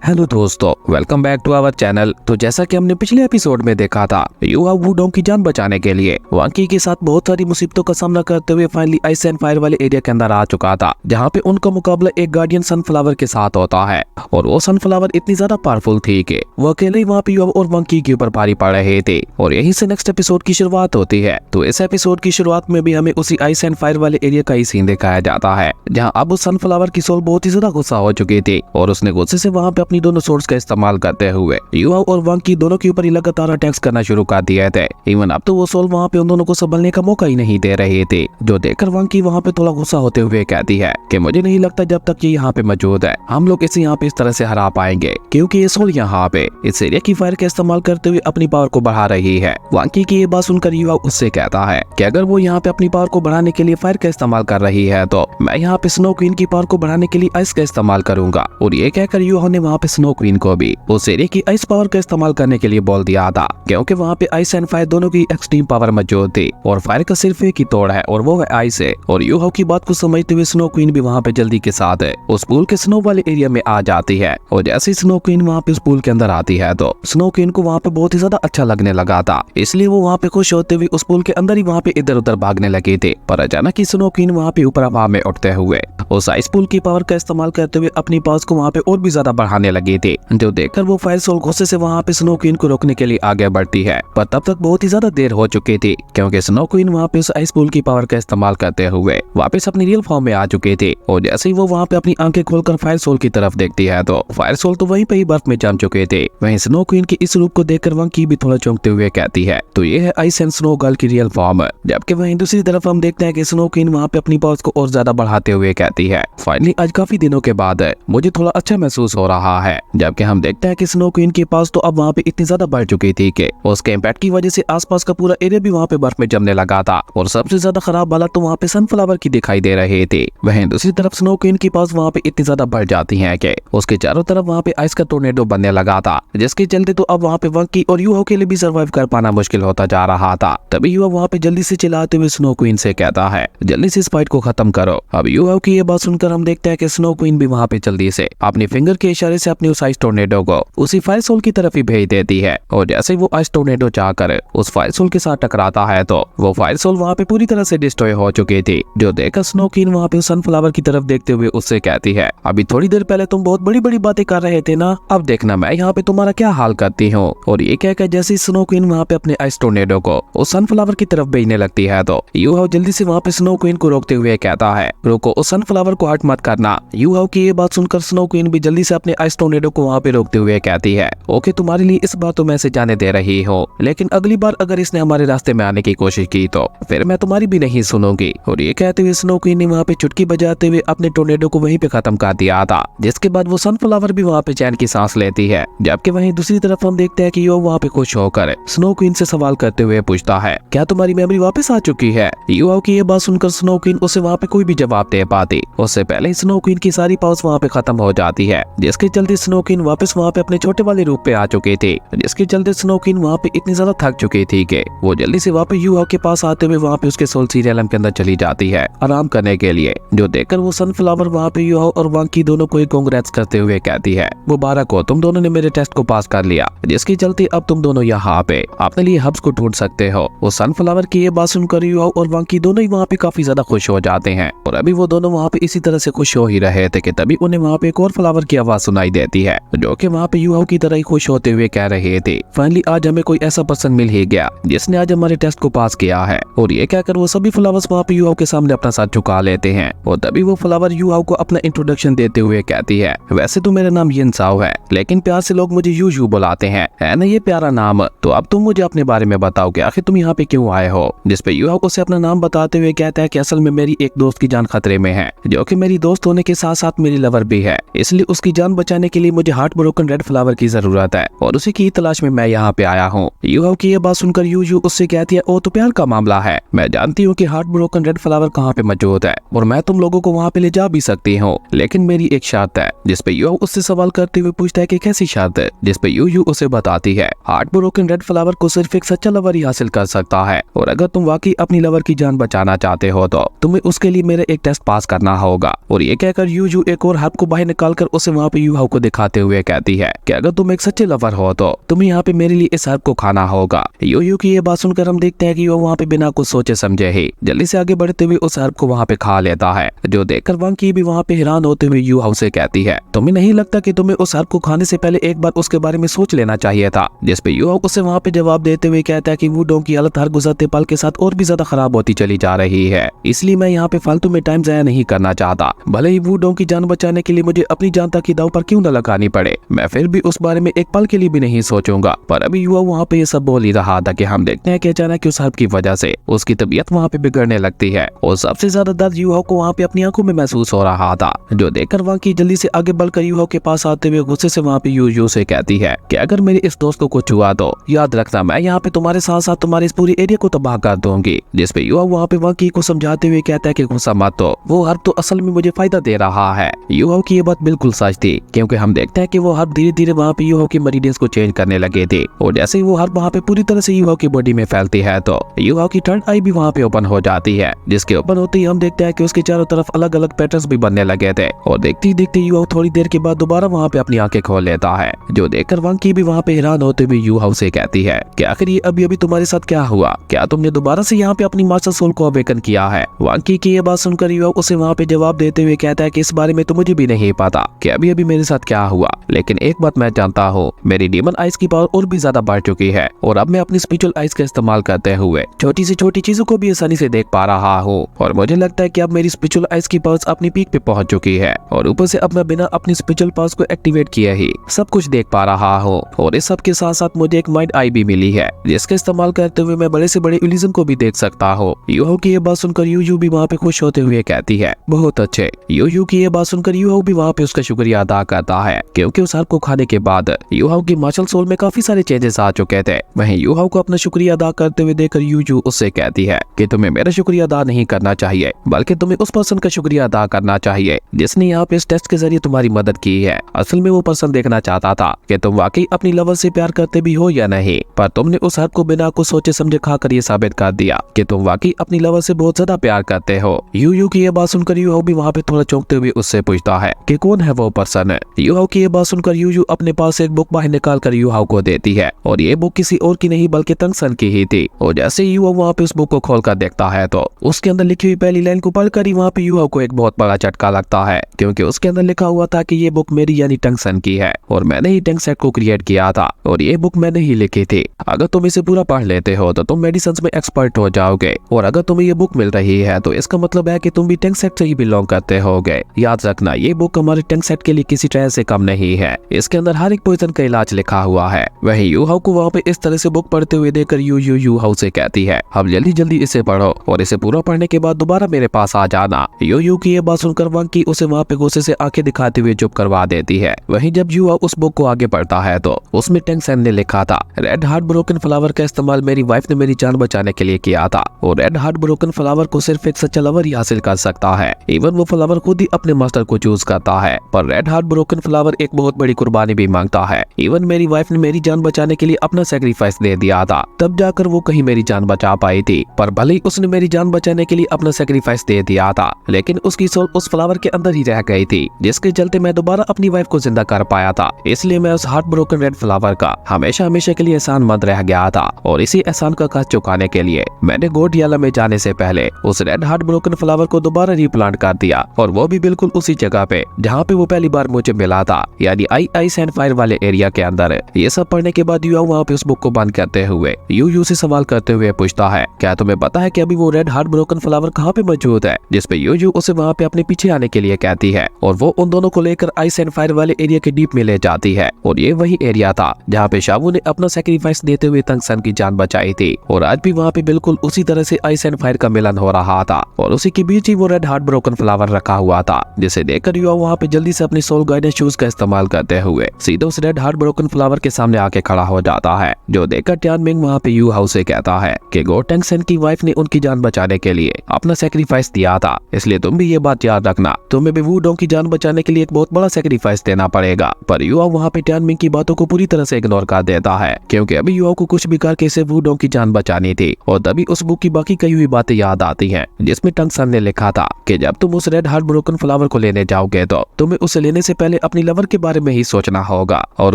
Hello दोस्तों, welcome back to our channel. तो जैसा कि हमने पिछले एपिसोड में देखा था, युहाओ वुडोंग की जान बचाने के लिए वांकी के साथ बहुत सारी मुसीबतों का सामना करते हुए फाइनली आइस एंड फायर वाले एरिया के अंदर आ चुका था, जहां पे उनका मुकाबला एक गार्डियन सनफ्लावर के साथ होता है। और वो सनफ्लावर इतनी ज्यादा पावरफुल थी कि वो अकेले ही वहाँ पे युहाओ और वांकी के ऊपर भारी पड़ रहे थे। और यहीं से नेक्स्ट एपिसोड की शुरुआत होती है। तो इस एपिसोड की शुरुआत में भी हमें उसी आइस एंड फायर वाले एरिया का ही सीन दिखाया जाता है, जहाँ अब उस सनफ्लावर की सोल बहुत ही ज्यादा गुस्सा हो चुकी थी और उसने गुस्से से वहाँ पे अपनी दोनों सोर्स का इस्तेमाल करते हुए युहाओ और वांकी दोनों के ऊपर लगातार अटैक्स करना शुरू कर दिए थे। इवन अब तो वो सोल वहाँ पे उन दोनों को संभलने का मौका ही नहीं दे रहे थे, जो देखकर वांकी वहाँ पे थोड़ा गुस्सा होते हुए कहती है कि मुझे नहीं लगता जब तक ये यहाँ पे मौजूद है हम लोग इसे यहाँ पे इस तरह से हरा पाएंगे, क्योंकि ये सोल यहाँ पे इस एरिया की फायर का इस्तेमाल करते हुए अपनी पावर को बढ़ा रही है। वांकी की ये बात सुनकर युहाओ उससे कहता है कि अगर वो यहाँ पे अपनी पावर को बढ़ाने के लिए फायर का इस्तेमाल कर रही है तो मैं यहाँ पे स्नो क्वीन की पावर को बढ़ाने के लिए आइस का इस्तेमाल करूंगा। और ये कहकर युहाओ ने वहाँ पे स्नो क्वीन को भी उस एरिया की आइस पावर का इस्तेमाल करने के लिए बोल दिया था, क्योंकि वहाँ पे आइस एंड फायर दोनों की एक्सट्रीम पावर मौजूद थी और फायर का सिर्फ एक ही तोड़ है और वो है आइस है। और युहाओ की बात को समझते हुए स्नो क्वीन भी वहाँ पे जल्दी के साथ है उस पूल के स्नो वाले एरिया में आ जाती है। और जैसे ही स्नो क्वीन वहाँ पे उस पूल के अंदर आती है तो स्नो क्वीन को वहाँ पे बहुत ही ज्यादा अच्छा लगने लगा था, इसलिए वो वहाँ पे खुश होते हुए उस पूल के अंदर ही वहाँ पे इधर उधर भागने लगे थे। पर अचानक ही स्नो क्वीन वहाँ पे ऊपर हवा में उठते हुए उस आइस पूल की पावर का इस्तेमाल करते हुए अपनी पावर्स को वहाँ पे और भी ज्यादा बढ़ाने लगे थे, जो देखकर वो फायर सोल गुस्से से वहाँ पे स्नो क्वीन को रोकने के लिए आगे बढ़ती है। पर तब तक बहुत ही ज्यादा देर हो चुकी थी, क्योंकि स्नो क्वीन वहाँ पे उस आइस पूल की पावर का इस्तेमाल करते हुए वापस अपनी रियल फॉर्म में आ चुके थे। और जैसे ही वो वहाँ पे अपनी आंखें खोलकर फायर सोल की तरफ देखती है तो फायर सोल तो वहीं पे ही बर्फ में जम चुके थे। वहीं स्नो क्वीन के इस रूप को देखकर वांकी भी थोड़ा चौंकते हुए कहती है तो ये है आइस एंड स्नो गर्ल की रियल फॉर्म। जबकि वहीं दूसरी तरफ हम देखते हैं कि स्नो क्वीन वहाँ पे अपनी पावर्स को और ज्यादा बढ़ाते हुए कहती है फाइनली आज काफी दिनों के बाद मुझे थोड़ा अच्छा महसूस हो रहा है। जबकि हम देखते हैं कि स्नो क्वीन के पास तो अब वहाँ पे इतनी ज्यादा बढ़ चुकी थी कि उसके इम्पैक्ट की वजह से आसपास का पूरा एरिया भी वहाँ पे बर्फ में जमने लगा था। और सबसे ज्यादा खराब हालत तो वहाँ पे सनफ्लावर की दिखाई दे रहे थे। वहीं दूसरी तरफ स्नो क्वीन के पास वहाँ पे इतनी ज्यादा बढ़ जाती है कि उसके चारों तरफ वहाँ पे आइस का टोर्नेडो बनने लगा था, जिसके चलते तो अब वहाँ पे वांकी और युहाओ के लिए भी सर्वाइव कर पाना मुश्किल होता जा रहा था। तभी युहाओ वहाँ पे जल्दी से चिल्लाते हुए स्नो क्वीन से कहता है जल्दी से इस फाइट को खत्म करो। अब युहाओ की ये बात सुनकर हम देखते हैं कि स्नो क्वीन भी वहाँ पे जल्दी से अपनी फिंगर के इशारे से अपने उस आइस टोर्नेडो को उसी फायर सोल की तरफ ही भेज देती है। और जैसे वो आइस टोर्नेडो जाकर उस फायर सोल के साथ टकराता है तो वो फायर सोल वहाँ पे पूरी तरह से डिस्ट्रॉय हो चुकी थी, जो देखकर स्नो क्वीन वहाँ पे सनफ्लावर की तरफ देखते हुए उससे कहती है अभी थोड़ी देर पहले तुम बहुत बड़ी बड़ी बातें कर रहे थे ना, अब देखना मैं यहाँ पे तुम्हारा क्या हाल करती हूँ। और ये कहकर जैसे स्नो क्वीन वहाँ पे अपने आइस टोर्नेडो को उस सनफ्लावर की तरफ भेजने लगती है तो युहाओ जल्दी से वहाँ पे स्नो क्वीन को रोकते हुए कहता है रुको, उस सनफ्लावर को हट मत करना। युहाओ की ये बात सुनकर स्नो क्वीन भी जल्दी से अपने आइस टोर्नेडो को वहाँ पे रोकते हुए कहती है ओके, तुम्हारे लिए इस बार तो मैं इसे जाने दे रही हूँ, लेकिन अगली बार अगर इसने हमारे रास्ते में आने की कोशिश की तो फिर मैं तुम्हारी भी नहीं सुनूंगी। और ये कहते हुए स्नो क्वीन ने वहाँ पे चुटकी बजाते हुए अपने टोर्नेडो को वहीं पे खत्म कर दिया था, जिसके बाद वो सनफ्लावर भी वहाँ पे चैन की सांस लेती है। जबकि वहीं दूसरी तरफ हम देखते हैं कि युहाओ वहाँ पे खुश होकर स्नो क्वीन से सवाल करते हुए पूछता है क्या तुम्हारी मेमोरी वापस आ चुकी है। युहाओ की ये बात सुनकर स्नो क्वीन उसे वहाँ पे कोई भी जवाब दे पाती, उससे पहले ही स्नो क्वीन की सारी पावर्स वहाँ पे खत्म हो जाती है, जिसके चलते स्नो क्वीन वापस वहाँ पे अपने छोटे वाले रूप पे आ चुके थे। जिसके चलते स्नो क्वीन वहाँ पे इतनी ज्यादा थक चुकी थी कि वो जल्दी से वहाँ पे युहाओ के पास आते हुए वहाँ पे उसके सोल सीरियलम के अंदर चली जाती है आराम करने के लिए, जो देखकर वो सनफ्लावर वहाँ पे युहाओ और वांकी दोनों को कांग्रेट्स करते हुए कहती है मुबारक हो, तुम दोनों ने मेरे टेस्ट को पास कर लिया, जिसके चलते अब तुम दोनों यहाँ पे अपने लिए हब्स को ढूंढ सकते हो। वो सनफ्लावर की ये बात सुनकर युहाओ और वांकी दोनों ही वहाँ पे काफी ज्यादा खुश हो जाते हैं। और अभी वो दोनों वहाँ पे इसी तरह से खुश हो ही रहे थे कि तभी उन्हें वहाँ पे एक और फ्लावर की आवाज सुनाई देती है, जो कि वहाँ पे युहाओ की तरह ही खुश होते हुए कह रहे थे फाइनली आज हमें कोई ऐसा पर्सन मिल ही गया जिसने आज हमारे टेस्ट को पास किया है। और ये कहकर वो सभी फ्लावर्स वहाँ पे युहाओ के सामने अपना साथ झुका लेते हैं। और तभी वो फ्लावर युहाओ को अपना इंट्रोडक्शन देते हुए कहती है वैसे तो मेरा नाम यिनसाओ है, लेकिन प्यार से लोग मुझे यू बुलाते हैं, है ना ये प्यारा नाम। तो अब तुम मुझे अपने बारे में बताओ कि आखिर तुम यहाँ पे क्यों आए हो। जिसपे युहाओ उसे अपना नाम बताते हुए कहता है कि असल में मेरी एक दोस्त की जान खतरे में है, जो कि मेरी दोस्त होने के साथ साथ मेरी लवर भी है, इसलिए उसकी जान बचाने के लिए मुझे हार्ट ब्रोकन रेड फ्लावर की जरूरत है और उसी की तलाश में मैं यहाँ पे आया हूँ। युहाओ की ये बात सुनकर यू उससे कहती है ओ तो प्यार का मामला है, मैं जानती हूँ कि हार्ट ब्रोकन रेड फ्लावर कहाँ पे मौजूद है और मैं तुम लोगों को वहाँ पे ले जा भी सकती हूँ, लेकिन मेरी एक शर्त है। जिसपे युहाओ उससे सवाल करते हुए पूछता है कि कैसी शर्त है। जिसपे यू उसे बताती है हार्ट ब्रोकन रेड फ्लावर को सिर्फ एक सच्चा लवर ही हासिल कर सकता है और अगर तुम वाकई अपनी लवर की जान बचाना चाहते हो तो तुम्हें उसके लिए मेरे एक टेस्ट पास करना होगा। और ये कहकर यू एक और हाथ को बाहर निकालकर उसे वहाँ पे युहाओ को दिखाते हुए कहती है कि अगर तुम एक सच्चे लवर हो तो तुम्हें यहाँ पे मेरे लिए इस हर्ब को खाना होगा। यूयू की ये बात सुनकर हम देखते हैं कि वो वहाँ पे बिना कुछ सोचे समझे ही जल्दी से आगे बढ़ते हुए उस हर्ब को वहाँ पे खा लेता है, जो देखकर वांग की भी वहाँ पे हैरान होते हुए यू हाउ से कहती है तुम्हें नहीं लगता कि तुम्हें उस हर्ब को खाने से पहले एक बार उसके बारे में सोच लेना चाहिए था। जिस पे यू हाउ उसे वहाँ पे जवाब देते हुए कहता है कि वुडोंग की हालत हर गुजरते पल के साथ और भी ज्यादा खराब होती चली जा रही है, इसलिए मैं यहाँ पे फालतू में टाइम जाया नहीं करना चाहता। भले ही वुडोंग की जान बचाने के लिए मुझे अपनी जान तक की दांव पर क्यों न लगानी पड़े, मैं फिर भी उस बारे में एक पल के लिए भी नहीं सोचूंगा। पर अभी युवा वहाँ पे ये सब बोल ही रहा था कि हम देखते हैं कि अचानक उस हर्ब की वजह से उसकी तबीयत वहाँ पे बिगड़ने लगती है और सबसे ज्यादा दर्द युवा को वहाँ पे अपनी आंखों में महसूस हो रहा था, जो देखकर वहाँ की जल्दी से आगे बढ़कर युवा के पास आते हुए गुस्से से वहाँ पे यू से कहती है कि अगर मेरे इस दोस्त को कुछ हुआ तो याद रखना मैं यहाँ पे तुम्हारे साथ साथ तुम्हारे इस पूरी एरिया को तबाह कर दूंगी। जिसपे युवा वहाँ पे वांकी को समझाते हुए कहता है कि गुस्सा मत हो, वो हर्ब तो असल में मुझे फायदा दे रहा है। युवा की ये बात बिल्कुल सच थी, क्योंकि हम देखते हैं कि वो हर्ब धीरे धीरे वहाँ पे युवा की मरीडियंस को चेंज करने लगे थे और जैसे ही वो हर्ब वहाँ पे पूरी तरह से युवा की बॉडी में फैलती है तो युवा की थर्ड आई भी वहाँ पे ओपन हो जाती है, जिसके ओपन होते ही हम देखते हैं कि उसके चारों तरफ अलग अलग पैटर्न्स भी बनने लगे थे और देखते ही देखते युवा थोड़ी देर के बाद दोबारा वहाँ पे अपनी आंखें खोल लेता है, जो देखकर वांकी भी वहाँ पे हैरान होते हुए यू हाउ से कहती है कि आखिर ये अभी अभी तुम्हारे साथ क्या हुआ, क्या तुमने दोबारा से यहाँ पे अपनी मास्टर सोल को अवेकन किया है। वांकी की ये बात सुनकर युवा उसे वहाँ पे जवाब देते हुए कहता है कि इस बारे में तो मुझे भी नहीं पता कि अभी अभी मेरे साथ क्या हुआ, लेकिन एक बात मैं जानता हूँ, मेरी डीमन आइज की पावर और भी ज्यादा बढ़ चुकी है और अब मैं अपनी स्पिरिचुअल आइज का इस्तेमाल करते हुए छोटी से छोटी चीजों को भी आसानी से देख पा रहा हूँ और मुझे लगता है कि अब मेरी स्पिरिचुअल आइज की पावर्स अपनी पीक पे पहुंच चुकी है और ऊपर से अब मैं बिना अपनी स्पिरिचुअल पावर्स को एक्टिवेट किए ही सब कुछ देख पा रहा हूँ और इस सब के साथ साथ मुझे एक माइंड आई भी मिली है, जिसका इस्तेमाल करते हुए मैं बड़े से बड़े इल्यूजन को भी देख सकता हूँ। यूहो की ये बात सुनकर यू भी वहाँ पे खुश होते हुए कहती है बहुत अच्छे। यू की ये बात सुनकर यूहो भी वहाँ पे उसका शुक्रिया अदा करता है, क्योंकि उस हर्ब को खाने के बाद यूहो की मार्शल सोल में काफी सारे चेंजेस आ चुके थे। वहीं यूहो को अपना शुक्रिया अदा करते हुए देखकर यू उससे कहती है कि तुम्हें मेरा शुक्रिया अदा नहीं करना चाहिए, बल्कि तुम्हें उस पर्सन का शुक्रिया अदा करना चाहिए जिसने यहाँ पे इस टेस्ट के जरिए तुम्हारी मदद की है। असल में वो पर्सन देखना चाहता था कि तुम वाकई अपनी लवर से प्यार करते भी हो या नहीं, पर तुमने उस हर्ब को बिना कुछ सोचे समझे खाकर ये साबित कर दिया कि तुम वाकई अपनी लवर से बहुत ज्यादा प्यार करते हो। यू की ये बात सुनकर यू भी वहाँ पे थोड़ा चौंकते हुए उससे पूछता है कि कौन है वो पर्सन। यू की ये बात सुनकर यू अपने पास एक बुक बाहर निकाल कर यू को देती है और ये बुक किसी और की नहीं बल्कि तंगसन की ही थी और जैसे यू वहाँ पे उस बुक को खोल कर देखता है तो उसके अंदर लिखी हुई पहली लाइन को पढ़कर ही वहाँ पे यू को एक बहुत बड़ा झटका लगता है, क्योंकि उसके अंदर लिखा हुआ था कि ये बुक मेरी यानी टंगसन की है और मैंने ही टंगसेट को क्रिएट किया था और ये बुक मैंने ही लिखी थी। अगर तुम इसे पूरा पढ़ लेते हो तो तुम मेडिसिन में एक्सपर्ट हो जाओगे और अगर तुम्हें ये बुक मिल रही है तो इसका मतलब है कि तुम भी टंगसेट से ही बिलोंग करते होगे। याद रखना ये बुक हमारे टंगसेट के लिए किसी तरह से कम नहीं है, इसके अंदर हर एक पॉइजन का इलाज लिखा हुआ है। वही यू हाउ को वहाँ पे इस तरह से बुक पढ़ते हुए देखकर यू हाउ से कहती है अब जल्दी जल्दी इसे पढ़ो और इसे पूरा पढ़ने के बाद दोबारा मेरे पास आ जाना। यू की ये बात सुनकर वांकी उसे वहाँ पे गुस्से से आंखें दिखाते हुए चुप करवा देती है। वहीं जब यू उस बुक को आगे पढ़ता है तो उसमें टंगसन ने लिखा था रेड हार्ट ब्रोकन फ्लावर का इस्तेमाल मेरी वाइफ ने मेरी जान बचाने के लिए किया था और रेड हार्ट ब्रोकन फ्लावर को सिर्फ एक सच्चा लवर ही हासिल कर सकता है। इवन वो फ्लावर खुद ही अपने मास्टर को चूज करता है, पर रेड हार्ट ब्रोकन फ्लावर एक बहुत बड़ी कुर्बानी भी मांगता है। इवन मेरी वाइफ ने मेरी जान बचाने के लिए अपना सेक्रीफाइस दे दिया था, तब जाकर वो कहीं मेरी जान बचा पाई थी। पर भले ही उसने मेरी जान बचाने के लिए अपना सेक्रीफाइस दे दिया था, लेकिन उसकी सोल उस फ्लावर के अंदर ही रह गई थी, जिसके चलते मैं दोबारा अपनी वाइफ को जिंदा कर पाया था। इसलिए मैं उस हार्ट ब्रोकन रेड फ्लावर का हमेशा हमेशा के लिए एहसानमंद रह गया था और इसी एहसान का कर्ज चुकाने के लिए मैंने गोटियाला में जाने से पहले उस रेड हार्ट ब्रोकन फ्लावर को दोबारा रीप्लांट कर दिया और वो भी बिल्कुल उसी जगह पे जहाँ पे वो पहली बार मुझे मिला था, यानी आइस एंड फायर वाले एरिया के अंदर। ये सब पढ़ने के बाद यू वहाँ पे उस बुक को बंद करते हुए यू से सवाल करते हुए पूछता है क्या तुम्हें पता है कि अभी वो रेड हार्ट ब्रोकन फ्लावर कहाँ पे मौजूद है, जिसपे यू उसे वहाँ पे अपने पीछे आने के लिए कहती है और वो उन दोनों को लेकर आइस एंड फायर वाले एरिया के डीप में ले जाती है। और ये वही एरिया था जहाँ पे शावू ने अपना सेक्रीफाइस देते हुए तंगसन की जान बचाई थी और आज भी वहाँ पे बिल्कुल उसी तरह से आइस एंड फायर का मिलन हो रहा था और उसी के बीच ही वो रेड हार्ट ब्रोकन फ्लावर रखा हुआ था, जिसे देखकर युवा वहाँ पे जल्दी से अपनी सोल गाइडेंस शूज का इस्तेमाल करते हुए सीधे उस रेड हार्ट ब्रोकन फ्लावर के सामने आके खड़ा हो जाता है, जो देखकर टियानमिंग वहाँ पे यू हाउ से कहता है कि गो टंगसन की वाइफ ने उनकी जान बचाने के लिए अपना सेक्रीफाइस दिया था, इसलिए तुम भी ये बात याद रखना, तुम्हें भी वुडोंग की जान बचाने के लिए एक बहुत बड़ा सेक्रीफाइस देना पड़ेगा। पर युवा वहाँ पे टियानमिंग की बातों को पूरी तरह से इग्नोर कर देता है, क्योंकि अभी युवा को कुछ भी करके इसे वुडोंग की जान बचानी थी। और तभी उस बुक की बाकी कही हुई बातें याद आती हैं, जिसमें टंगसन ने लिखा था कि जब तुम उस रेड हार्ट ब्रोकन फ्लावर को लेने जाओगे तो तुम्हें उसे लेने से पहले अपनी लवर के बारे में ही सोचना होगा और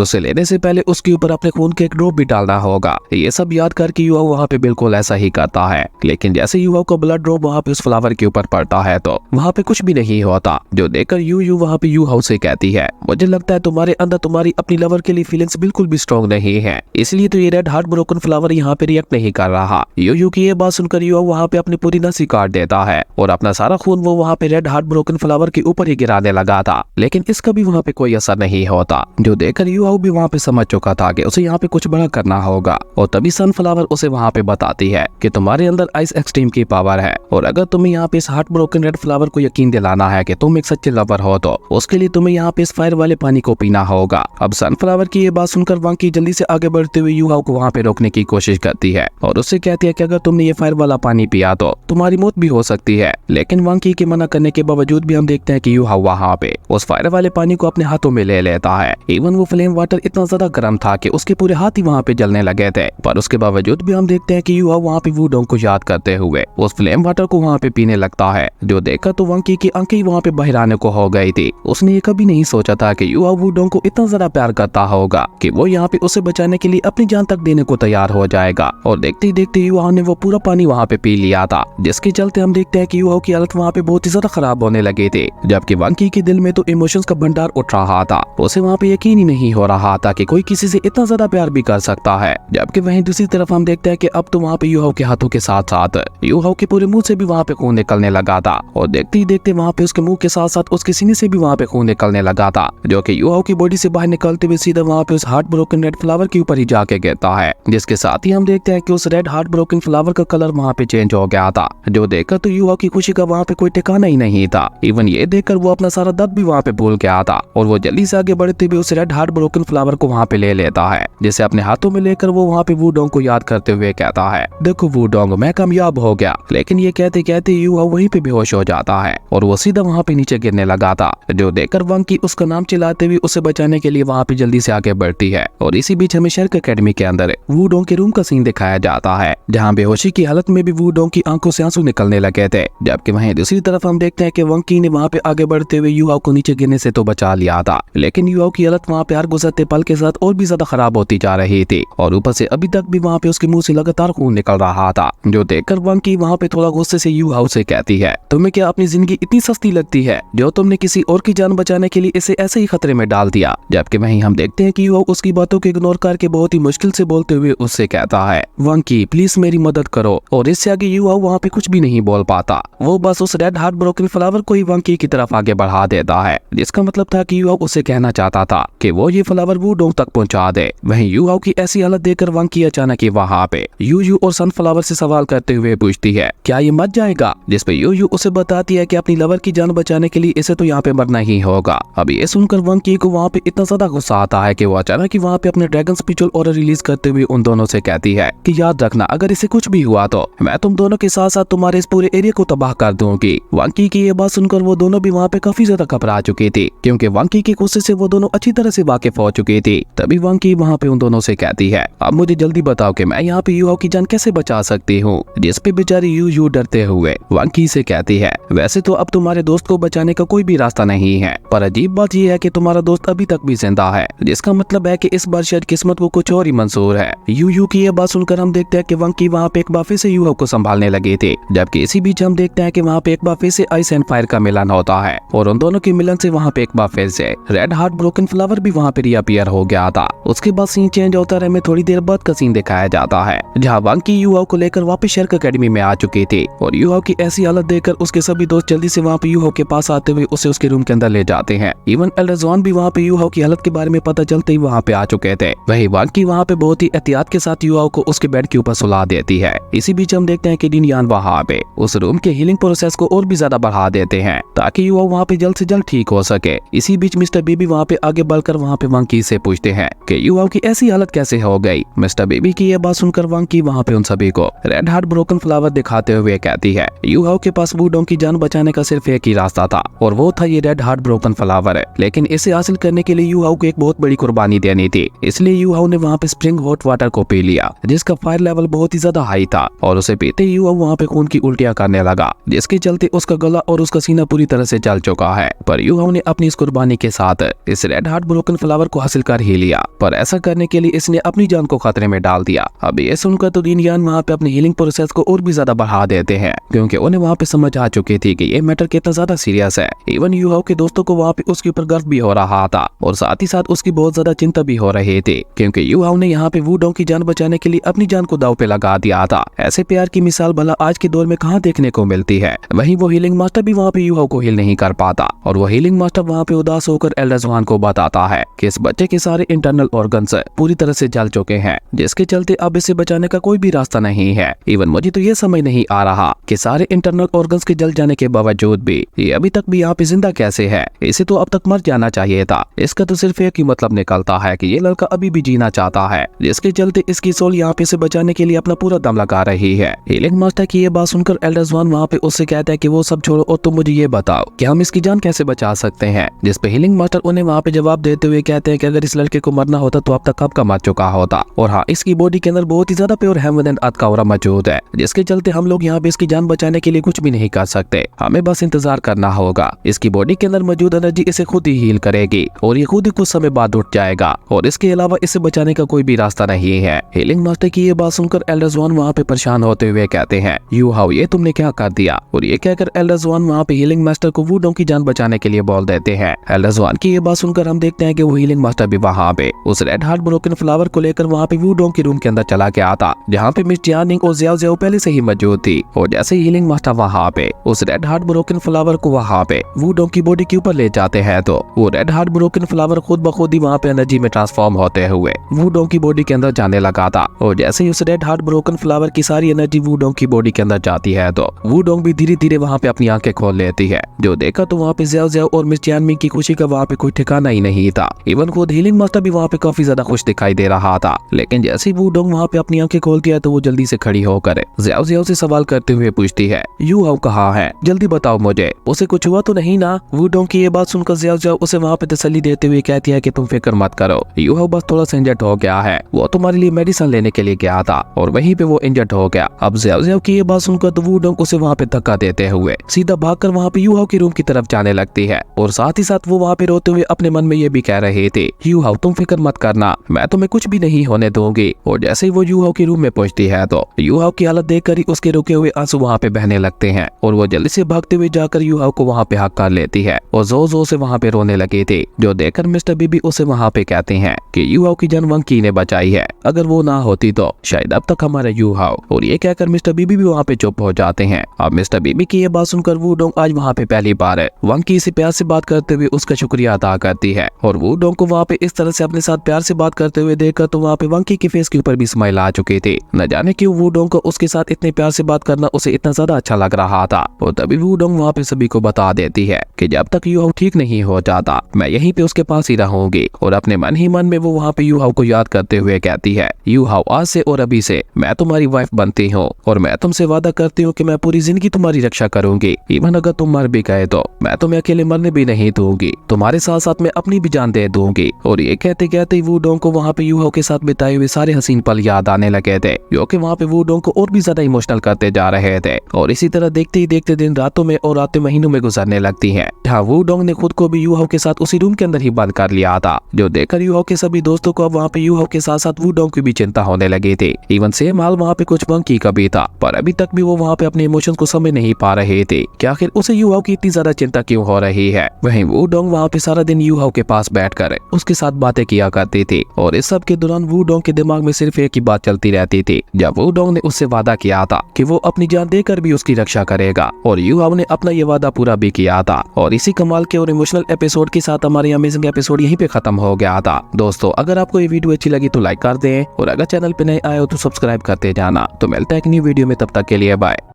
उसे लेने से पहले उसके ऊपर अपने खून के एक ड्रॉप भी डालना होगा। ये सब याद करके युवा वहाँ पे बिल्कुल ऐसा ही करता है, लेकिन जैसे युवा को ब्लड ड्रॉप वहाँ पे उस फ्लावर के ऊपर पड़ता है तो वहाँ पे कुछ भी नहीं होता, जो देखकर यू वहाँ पे यू हाउ से कहती है, मुझे लगता है तुम्हारे अंदर तुम्हारी अपनी लवर के लिए फीलिंग्स बिल्कुल भी स्ट्रॉन्ग नहीं है, इसलिए तो ये रेड हार्ट ब्रोकन फ्लावर यहाँ पे रिएक्ट नहीं कर रहा। यू की ये बात सुनकर युवा वहाँ पे अपनी पूरी नस काट देता है और अपना सारा खून वो वहाँ पे रेड हार्ट ब्रोकन फ्लावर के ऊपर ही गिराने लगा था, लेकिन इसका भी वहाँ पे कोई असर नहीं होता, जो देखकर युवा भी वहाँ पे समझ चुका था कि उसे यहाँ पे कुछ बड़ा करना होगा। और तभी सनफ्लावर उसे वहाँ पे बताती है कि तुम्हारे अंदर आइस एक्सट्रीम की पावर है और अगर तुम्हें यहाँ पे इस हार्ट ब्रोकन रेड फ्लावर को यकीन दिलाना है कि तुम एक सच्चे लवर हो तो उसके लिए तुम्हें यहाँ पे इस फायर वाले पानी को पीना होगा। अब सनफ्लावर की ये बात सुनकर वांकी जल्दी से आगे बढ़ते हुए युवा को वहाँ पे रोकने की कोशिश करती है और उससे कहती है कि अगर तुमने ये फायर वाला पानी पिया तो तुम्हारी मौत भी हो सकती है, लेकिन वांकी के मना करने के बावजूद भी हम देखते हैं कि युवा वहाँ पे उस फायर वाले पानी को अपने हाथों में ले लेता है। इवन वो फ्लेम वाटर इतना ज्यादा गर्म था कि उसके पूरे हाथ ही वहाँ पे जलने लगे थे, पर उसके बावजूद भी हम देखते हैं कि युवा वहाँ पे वुडोंग को याद करते हुए उस फ्लेम वाटर को वहाँ पे पीने लगता है, जो देखकर तो वांकी की आंखें वहाँ पे बाहर आने को हो गई थी। उसने ये कभी नहीं सोचा था कि युवा वुडोंग को इतना ज्यादा प्यार करता होगा कि वो यहाँ पे उसे बचाने के लिए अपनी जान तक देने को तैयार हो जाएगा। और देखते ही देखते युवा ने वो पूरा पानी वहाँ पे पी लिया था, जिसके चलते हम देखते हैं कि युवा की हालत वहाँ पे बहुत ही ज्यादा खराब होने लगी थी, जबकि वांकी के दिल में तो इमोशंस का भंडार उठ रहा था। उसे वहाँ पे यकीन ही नहीं हो रहा था कि कोई किसी से इतना ज्यादा प्यार भी कर सकता है। जबकि वहीं दूसरी तरफ हम देखते हैं कि अब तो वहाँ पे युवा के हाथों के साथ साथ युवा के पूरे मुंह से भी वहाँ पे खून निकलने लगा था और देखते ही देखते वहाँ पे उसके मुंह के साथ साथ उसके सीने से भी वहाँ पे खून निकलने लगा था, जो कि युवा की बॉडी से बाहर निकलते हुए सीधा वहाँ पे उस हार्ट ब्रोकन रेड फ्लावर के ऊपर ही जाके गिरता है, जिसके साथ ही हम देखते हैं कि उस रेड हार्ट ब्रोकन फ्लावर का कलर वहाँ पे चेंज हो गया था, जो देखकर तो युवा की खुशी का वहाँ पे कोई ठिकाना ही नहीं था। इवन ये देखकर वो अपना सारा दर्द भी वहाँ पे भूल गया था और वो जल्दी से आगे बढ़ते हुए उस रेड हार्ट ब्रोकन फ्लावर को वहाँ पे ले लेता है, जिसे अपने हाथों में लेकर वो वहाँ पे वुडोंग को याद करते हुए कहता है, देखो वुडोंग, मैं कामयाब हो गया। लेकिन ये कहते कहते युवा वहीं पे बेहोश हो जाता है और वो सीधा वहाँ पे नीचे गिरने लगा था, जो देखकर वांकी उसका नाम चिल्लाते हुए उसे बचाने के लिए वहाँ पे जल्दी से आगे बढ़ती है। और इसी बीच हमें शर्क एकेडमी के अंदर वुडोंग के रूम का सीन दिखाया जाता है, जहाँ बेहोशी की हालत में भी वुडोंग की आंखों से आंसू निकलने लगे थे। जबकि वहीं दूसरी तरफ हम देखते हैं कि वांकी ने वहाँ पे आगे बढ़ते हुए युवा को नीचे गिरने से तो बचा लिया था, लेकिन युवा की हालत वहाँ पे हर गुजरते पल के साथ और भी ज्यादा खराब होती जा रही थी और ऊपर से अभी तक भी वहाँ पे उसके मुंह से लगातार खून निकल रहा था, जो देखकर वांकी वहाँ पे थोड़ा गुस्से से युवा से कहती है, तुम्हें क्या अपनी जिंदगी इतनी सस्ती लगती है जो तुमने किसी और की जान बचाने के लिए इसे ऐसे ही खतरे में डाल दिया। जबकि वहीं हम देखते हैं कि युवा उसकी बातों को इग्नोर करके बहुत ही मुश्किल से बोलते हुए उससे कहता है, वांकी प्लीज मेरी मदद करो। और इससे आगे युवा वहाँ पे कुछ भी नहीं बोल पाता, वो बस उस रेड हार्ट ब्रोकन फ्लावर को ही वांकी की तरफ आगे बढ़ा देता है, जिसका मतलब था कि युवा उसे कहना चाहता था कि वो ये फ्लावर वुडोंग तक पहुंचा दे। वहीं युवा की ऐसी हालत देखकर वांकी अचानक ही वहाँ पे यू और सनफ्लावर से सवाल करते हुए पूछती है, क्या ये मर जाएगा? जिस पे यू उसे बताती है कि अपनी लवर की जान बचाने के लिए इसे तो यहाँ पे मरना ही होगा। अब ये सुनकर वांकी को वहाँ पे इतना ज्यादा गुस्सा आता है कि वो अचानक ही वहाँ पे अपने ड्रैगन स्पिरिचुअल ऑरा रिलीज करते हुए उन दोनों से कहती है कि याद रखना, अगर इसे कुछ भी हुआ तो मैं तुम दोनों के साथ साथ तुम्हारे इस पूरे एरिया को तबाह कर दूंगी। वांकी की ये बात सुनकर वो दोनों भी वहाँ पे काफी ज्यादा घबरा चुकी थी, क्योंकि वांकी के गुस्से से वो दोनों अच्छी तरह से वाकिफ हो चुकी थी। तभी वांकी वहाँ पे उन दोनों से कहती है, अब मुझे जल्दी बताओ कि मैं यहाँ पे युवा की जान कैसे बचा सकती हूँ। जिस पे बेचारी यू डरते हुए वांकी से कहती है, वैसे तो अब तुम्हारे दोस्त को बचाने का कोई भी रास्ता नहीं है, पर अजीब बात यह है कि तुम्हारा दोस्त अभी तक भी जिंदा है, जिसका मतलब है कि इस बार शायद किस्मत को कुछ और ही मंजूर है। यू की ये बात सुनकर हम देखते हैं कि वांकी वहाँ पे एक बार फिर से युवा को संभालने लगी थी। जबकि इसी बीच हम देखते हैं कि वहाँ पे एक बार फिर से आइस एंड फायर का मिलन होता है और उन दोनों के मिलन से वहाँ पे एक बार फिर से रेड हार्ट ब्रोकन फ्लावर भी वहाँ पे रिअपियर हो गया था। उसके बाद सीन चेंज होता है, हमें थोड़ी देर बाद का सीन दिखाया जाता है, जहाँ वांकी युवा को लेकर वापस शर्क एकेडमी में आ चुकी थी और युवा की ऐसी हालत देखकर उसके सभी दोस्त जल्दी से वहाँ पे युवा के पास आते हुए उसे उसके रूम के अंदर ले जाते हैं। इवन एल्डरजॉन भी वहाँ पे युवा की हालत के बारे में पता चलते ही वहाँ पे आ चुके थे। वही वांकी वहाँ पे बहुत ही एहतियात के साथ युवा को उसके बेड के ऊपर सुला देती है। इसी बीच हम देखते हैं कि डिन यान वहाँ पे उस रूम के हीलिंग प्रोसेस को और भी ज्यादा बढ़ा देते हैं ताकि युवा वहाँ पे जल्द से जल्द ठीक हो सके। इसी बीच मिस्टर बेबी वहाँ पे आगे बढ़कर वहाँ पे वांकी से पूछते हैं कि युवा की ऐसी हालत कैसे हो गई। मिस्टर बेबी की यह बात सुनकर वांकी वहाँ पे उन सभी को रेड हार्ट ब्रोकन फ्लावर दिखाते हुए कहती है, युवा के पास वुडोंग की जान बचाने का सिर्फ एक ही रास्ता था और वो था ये रेड हार्ट ब्रोकन फ्लावर, लेकिन इसे हासिल करने के लिए युवा को एक बहुत बड़ी कुर्बानी देनी थी। इसलिए युवा ने वहाँ पे स्प्रिंग हॉट वाटर को पी लिया, जिसका फायर लेवल बहुत ही ज्यादा हाई था और उसे पीते ही युवा वहाँ पे खून की उल्टियां करने लगा, जिसके चलते उसका गला और उसका सीना पूरी तरह से जल चुका है। पर युवा ने अपनी इस कुर्बानी कुर्बानी के साथ इस रेड हार्ट ब्रोकन फ्लावर को हासिल कर ही लिया, पर ऐसा करने के लिए इसने अपनी जान को खतरे में डाल दिया। अब ये सुनकर तो दीन यान वहाँ पे अपनी हीलिंग प्रोसेस को और भी ज्यादा बढ़ा देते हैं, क्योंकि उन्हें वहाँ पे समझ आ चुकी थी कि ये मैटर कितना ज्यादा सीरियस है। इवन यू हाउ के दोस्तों को वहाँ पे उसके ऊपर गर्व भी हो रहा था और साथ ही साथ उसकी बहुत ज्यादा चिंता भी हो रही थी, क्योंकि यू हाउ ने यहाँ पे वुडोंग की जान बचाने के लिए अपनी जान को दांव पे लगा दिया था। ऐसे प्यार की मिसाल भला आज के दौर में कहाँ देखने को मिलती है। वहीं वो हीलिंग मास्टर भी वहाँ पे यू हाउ को हील नहीं कर पाता और वो हीलिंग मास्टर वहाँ पे उदास होकर एल्डर ज़्वान को बताता है कि इस बच्चे के सारे इंटरनल ऑर्गन्स पूरी तरह से जल चुके हैं, जिसके चलते अब इसे बचाने का कोई भी रास्ता नहीं है। इवन मुझे तो ये समझ नहीं आ रहा कि सारे इंटरनल ऑर्गन्स के जल जाने के बावजूद भी ये अभी तक भी यहाँ पे जिंदा कैसे है। इसे तो अब तक मर जाना चाहिए था। इसका तो सिर्फ एक ही मतलब निकलता है कि ये लड़का अभी भी जीना चाहता है, जिसके चलते इसकी सोल यहाँ पे इसे बचाने के लिए अपना पूरा दम लगा रही है। हीलिंग मास्टर की ये बात सुनकर एल्डर ज़्वान वहाँ पे उससे कहता है कि वो सब छोड़ो और तुम मुझे ये बताओ कि हम इसकी जान कैसे बचा सकते हैं। जिस पे हीलिंग मास्टर उन्हें वहाँ पे जवाब देते हुए कहते हैं कि अगर इस लड़के को मरना होता तो अब तक कब का मर चुका होता, और हाँ, इसकी बॉडी के अंदर बहुत ही ज्यादा प्योर हेवन एंड अर्थ का ऑरा मौजूद है, जिसके चलते हम लोग यहाँ पे इसकी जान बचाने के लिए कुछ भी नहीं कर सकते। हमें बस इंतजार करना होगा। इसकी बॉडी के अंदर मौजूद एनर्जी इसे खुद ही हील करेगी और ये खुद ही कुछ समय बाद उठ जाएगा, और इसके अलावा इसे बचाने का कोई भी रास्ता नहीं है। हीलिंग मास्टर की ये बात सुनकर एल्डर ज़्वान वहाँ पे परेशान होते हुए कहते हैं, यू हाउ ये तुमने क्या कर दिया। और ये कहकर एल्डर ज़्वान वहाँ पे हीलिंग मास्टर को वुडोंग की जान बचाने के लिए बोल देते हैं। एल्डर ज़्वान की ये बात सुनकर हम देखते हैं कि वो हीलिंग मास्टर भी वहाँ पे उस रेड हार्ट ब्रोकन फ्लावर को लेकर वहाँ पे वुडोंग के रूम के अंदर चला गया था, जहाँ पे मिस जियानिंग और ज़ियाओ ज़ियाओ पहले से ही मौजूद थी। और जैसे हीलिंग मास्टर वहाँ पे उस रेड हार्ट ब्रोकन फ्लावर को वहाँ पे वुडोंग की बॉडी के ऊपर ले जाते हैं, तो वो रेड हार्ट ब्रोकन फ्लावर खुद ब खुद ही वहाँ पे एनर्जी में ट्रांसफॉर्म होते हुए वुडोंग की बॉडी के अंदर जाने लगा था। और जैसे ही उस रेड हार्ट ब्रोकन फ्लावर की सारी एनर्जी वुडोंग की बॉडी के अंदर जाती है, तो वुडोंग भी धीरे धीरे वहाँ पे अपनी आंखें खोल लेती है। जो देखा तो वहाँ पे ज़ियाओ ज़ियाओ और मिस जियानमिंग की खुशी का वहाँ पे कोई ठिकाना ही नहीं था। इवन खुद हीलिंग मास्टर भी वहाँ पे काफी ज्यादा खुश दिखाई दे रहा था। लेकिन जैसे ही वुडोंग वहाँ पे अपनी आंखें खोलती है, तो वो जल्दी से खड़ी होकर ज़ियाओ ज़ियाओ से सवाल करते हुए पूछती है, यू हाउ कहाँ है, जल्दी बताओ मुझे, उसे कुछ हुआ तो नहीं ना। वुडोंग की ये बात सुनकर ज़ियाओ ज़ियाओ उसे वहाँ पे तसल्ली देते हुए कहती है कि तुम फिक्र मत करो, यू हाउ बस थोड़ा सा इंजर्ड हो गया है, वो तुम्हारे लिए मेडिसिन लेने के लिए गया था और वहीं पे वो इंजर्ड हो गया। अब ज़ियाओ ज़ियाओ की ये बात सुनकर तो वुडोंग उसे वहाँ पे धक्का देते हुए सीधा भागकर वहाँ पे यू हाउ के रूम की तरफ जाने लगती है, और साथ ही साथ वो वहाँ पे रोते हुए अपने मन में ये भी कह रहे थे, यू हाउ तुम फिक्र मत करना, मैं तुम्हें कुछ भी नहीं होने दूंगी। और जैसे ही वो यू हाउ के रूम में पहुंचती है, तो यू हाउ की हालत देखकर ही उसके रुके हुए आंसू वहाँ पे बहने लगते हैं, और वो जल्दी से भागते हुए जाकर यू हाउ को वहाँ पे हक कर लेती है और जोर जोर से वहाँ पे रोने लगी थी। जो देखकर मिस्टर बीबी उसे वहाँ पे कहते हैं कि यू हाउ की जान वंकी ने बचाई है, अगर वो ना होती तो शायद अब तक हमारा यू हाउ। और ये कहकर मिस्टर बीबी भी वहाँ पे चुप हो जाते हैं। अब मिस्टर बीबी की ये बात सुनकर वुडोंग आज वहाँ पे पहली बार वंकी से प्यार से बात करते हुए उसका शुक्रिया अदा करती है, और वुडोंग को वहाँ पे इस तरह से अपने साथ प्यार से बात करते हुए देखकर तो वहाँ पे वंकी के फेस के ऊपर भी स्माइल आ चुकी थी। न जाने क्यों वुडोंग को उसके साथ इतने प्यार से बात करना उसे इतना ज्यादा अच्छा लग रहा था। और तभी वुडोंग वहाँ पे सभी को बता देती है कि जब तक यू हाउ ठीक नहीं हो जाता, मैं यहीं पे उसके पास ही रहूंगी। और अपने मन ही मन में वो वहाँ पे यू हाउ को याद करते हुए कहती है, यू हाउ आज से और अभी से मैं तुम्हारी वाइफ बनती हूँ, और मैं तुमसे वादा करती हूँ कि मैं पूरी जिंदगी तुम्हारी रक्षा करूंगी। इवन अगर तुम मर भी गए तो मैं तुम्हें अकेले मरने भी नहीं दूंगी, तुम्हारे साथ साथ मैं अपनी भी जान दे दूंगी। और ये कहते कहते वुडोंग को वहाँ पे यू हाउ के साथ बिताए हुए सारे हसीन पल याद आने लगे थे, जो कि वहाँ पे वुडोंग को और भी ज्यादा इमोशनल करते जा रहे थे। और इसी तरह देखते ही देखते दिन रातों में और रातें महीनों में गुजरने लगती हैं, जहाँ वुडोंग ने खुद को भी यू हाउ के साथ उसी रूम के अंदर ही बंद कर लिया था। जो देखकर यू हाउ के सभी दोस्तों को अब वहाँ पे यू हाउ के साथ साथ वुडोंग की भी चिंता होने लगी थी। इवन सेम हाल वहाँ पे कुछ वंकी का भी था, पर अभी तक भी वो वहाँ पे अपने इमोशंस को समझ नहीं पा रहे थे कि आखिर उसे यू हाउ की इतनी ज्यादा चिंता क्यों हो रही है। वहीं वुडोंग वहाँ पे सारा दिन यू हाउ के पास बैठकर उसके साथ बातें किया करती थी, और इस सब के दौरान वुडोंग के दिमाग में सिर्फ एक ही बात चलती रहती थी, जब वुडोंग ने उससे वादा किया था कि वो अपनी जान देकर भी उसकी रक्षा करेगा, और यू हाउ ने अपना ये वादा पूरा भी किया था। और इसी कमाल के और इमोशनल एपिसोड के साथ हमारी अमेजिंग एपिसोड यहीं पे खत्म हो गया था। दोस्तों, अगर आपको ये वीडियो अच्छी लगी तो लाइक कर दें, और अगर चैनल पे नए आए हो तो सब्सक्राइब करते जाना। तो मिलता है एक न्यू वीडियो में, तब तक के लिए बाय।